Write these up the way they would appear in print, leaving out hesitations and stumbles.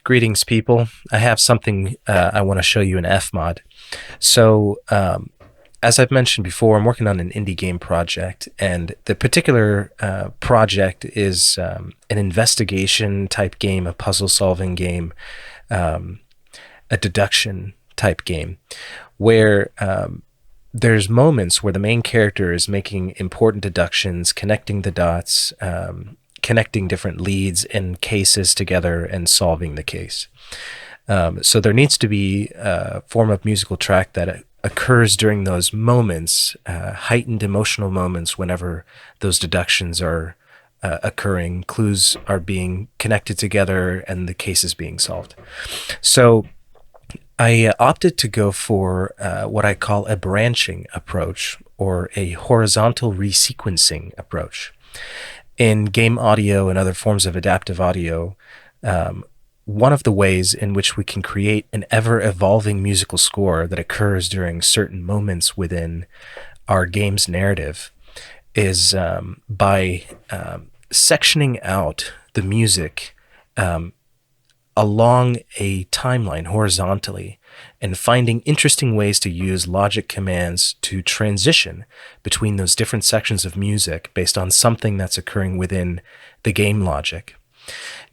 Greetings, people. I have something I want to show you in Fmod. So, as I've mentioned before, I'm working on an indie game project, and the particular project is an investigation type game, a puzzle solving game, um, a deduction type game, where there's moments where the main character is making important deductions, connecting the dots, connecting different leads and cases together and solving the case. So there needs to be a form of musical track that occurs during those moments, heightened emotional moments whenever those deductions are occurring, clues are being connected together, and the case is being solved. So I opted to go for what I call a branching approach or a horizontal resequencing approach. In game audio and other forms of adaptive audio, one of the ways in which we can create an ever-evolving musical score that occurs during certain moments within our game's narrative is by sectioning out the music along a timeline horizontally and finding interesting ways to use logic commands to transition between those different sections of music based on something that's occurring within the game logic.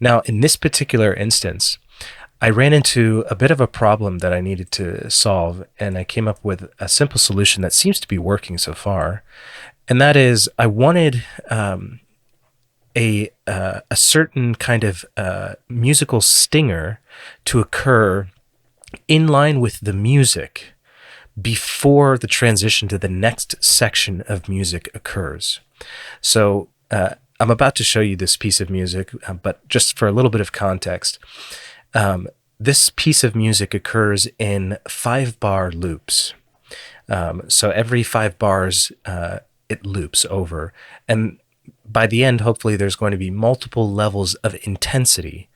Now, in this particular instance, I ran into a bit of a problem that I needed to solve, and I came up with a simple solution that seems to be working so far. And that is, I wanted a certain kind of musical stinger to occur in line with the music before the transition to the next section of music occurs. So I'm about to show you this piece of music, but just for a little bit of context, this piece of music occurs in 5-bar loops. So every 5 bars, it loops over. And by the end, hopefully, there's going to be multiple levels of intensity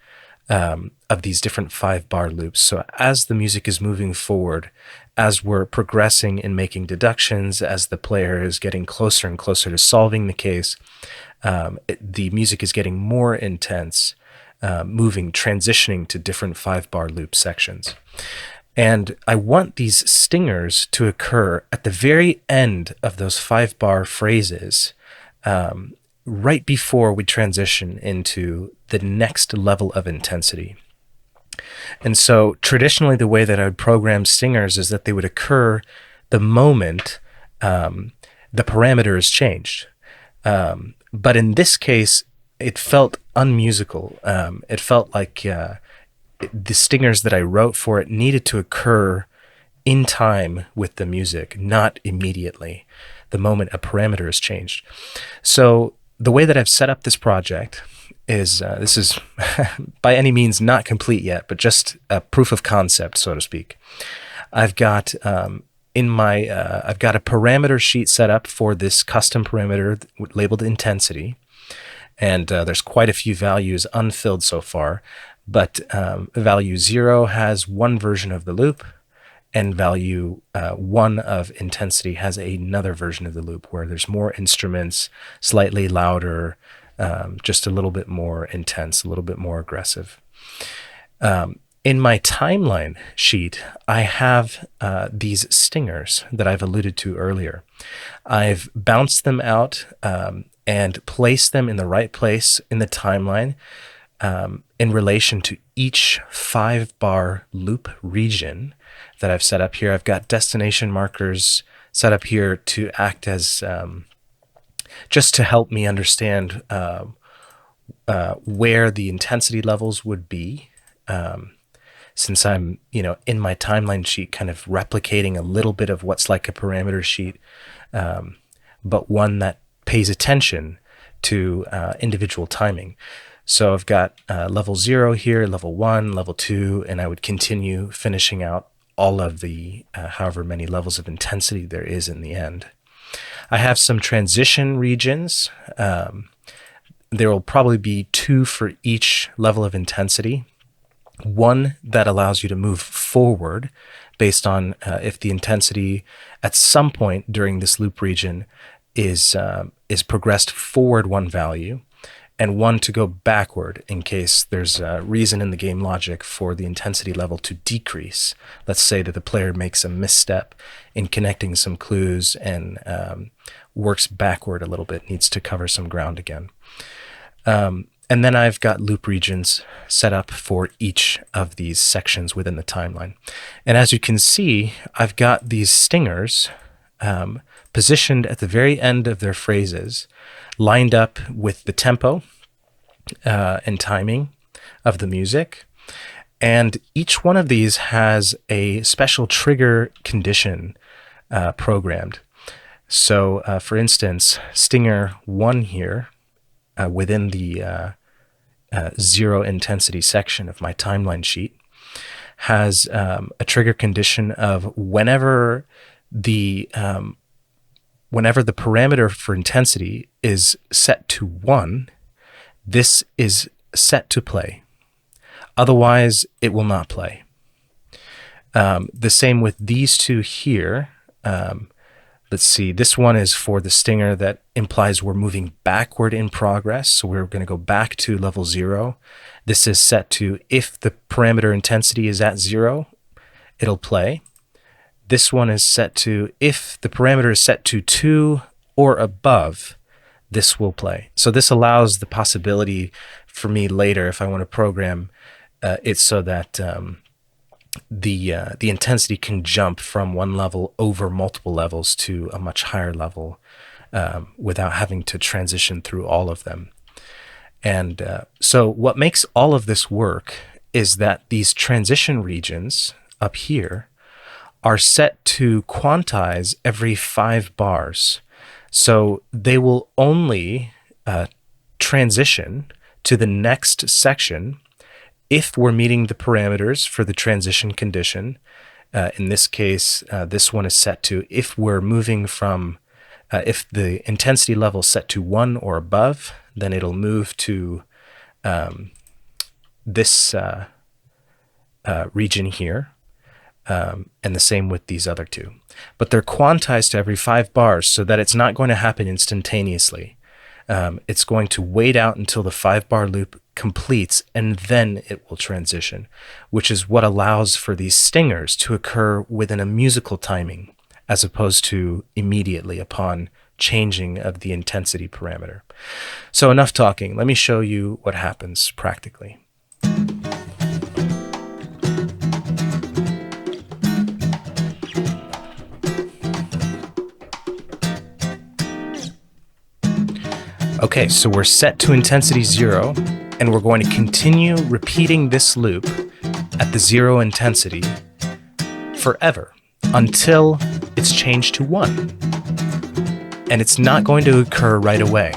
of these different 5-bar loops. So as the music is moving forward, as we're progressing and making deductions, as the player is getting closer and closer to solving the case, the music is getting more intense, transitioning to different 5-bar loop sections. And I want these stingers to occur at the very end of those 5-bar phrases, right before we transition into the next level of intensity. And so traditionally, the way that I would program stingers is that they would occur the moment the parameter is changed. But in this case, it felt unmusical. It felt like the stingers that I wrote for it needed to occur in time with the music, not immediately, the moment a parameter is changed. So the way that I've set up this project is, this is by any means not complete yet, but just a proof of concept, so to speak. I've got I've got a parameter sheet set up for this custom parameter labeled intensity, and there's quite a few values unfilled so far, but value 0 has one version of the loop, and value 1 of intensity has another version of the loop where there's more instruments, slightly louder, just a little bit more intense, a little bit more aggressive. In my timeline sheet, I have these stingers that I've alluded to earlier. I've bounced them out and placed them in the right place in the timeline in relation to each 5-bar loop region that I've set up here. I've got destination markers set up here to act as just to help me understand where the intensity levels would be. Since I'm, in my timeline sheet, kind of replicating a little bit of what's like a parameter sheet, but one that pays attention to individual timing. So I've got level 0 here, level 1, level 2, and I would continue finishing out all of the however many levels of intensity there is in the end. I have some transition regions. There will probably be 2 for each level of intensity. One that allows you to move forward based on if the intensity at some point during this loop region is progressed forward 1 value, and 1 to go backward in case there's a reason in the game logic for the intensity level to decrease. Let's say that the player makes a misstep in connecting some clues and works backward a little bit, needs to cover some ground again. And then I've got loop regions set up for each of these sections within the timeline. And as you can see, I've got these stingers positioned at the very end of their phrases, lined up with the tempo and timing of the music. And each one of these has a special trigger condition programmed. So, for instance, stinger 1 here within the 0 intensity section of my timeline sheet has a trigger condition of whenever the parameter for intensity is set to 1, this is set to play. Otherwise, it will not play. The same with these two here. Let's see, this one is for the stinger that implies we're moving backward in progress. So we're going to go back to level 0. This is set to if the parameter intensity is at 0, it'll play. This one is set to if the parameter is set to 2 or above, this will play. So this allows the possibility for me later, if I want to program it so that the intensity can jump from one level over multiple levels to a much higher level without having to transition through all of them. And so what makes all of this work is that these transition regions up here are set to quantize every 5 bars. So they will only transition to the next section if we're meeting the parameters for the transition condition. In this case, this one is set to if we're moving from, if the intensity level is set to 1 or above, then it'll move to this region here. And the same with these other two. But they're quantized to every 5 bars so that it's not going to happen instantaneously. It's going to wait out until the 5-bar loop completes, and then it will transition, which is what allows for these stingers to occur within a musical timing, as opposed to immediately upon changing of the intensity parameter. So enough talking. Let me show you what happens practically. Okay, so we're set to intensity 0, and we're going to continue repeating this loop at the 0 intensity forever until it's changed to 1. And it's not going to occur right away.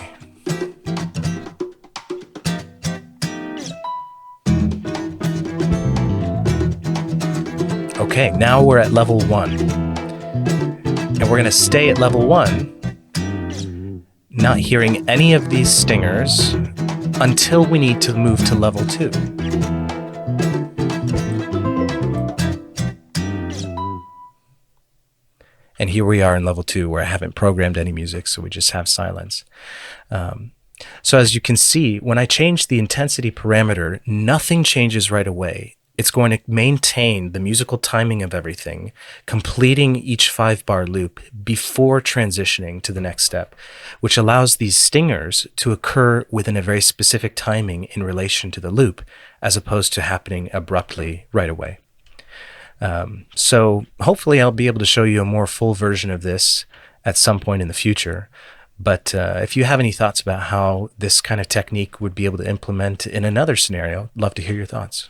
Okay, now we're at level 1. And we're going to stay at level 1, not hearing any of these stingers until we need to move to level 2. And here we are in level 2 where I haven't programmed any music, so we just have silence. So as you can see, when I change the intensity parameter, nothing changes right away. It's going to maintain the musical timing of everything, completing each 5-bar loop before transitioning to the next step, which allows these stingers to occur within a very specific timing in relation to the loop, as opposed to happening abruptly right away. So hopefully I'll be able to show you a more full version of this at some point in the future. But if you have any thoughts about how this kind of technique would be able to implement in another scenario, I'd love to hear your thoughts.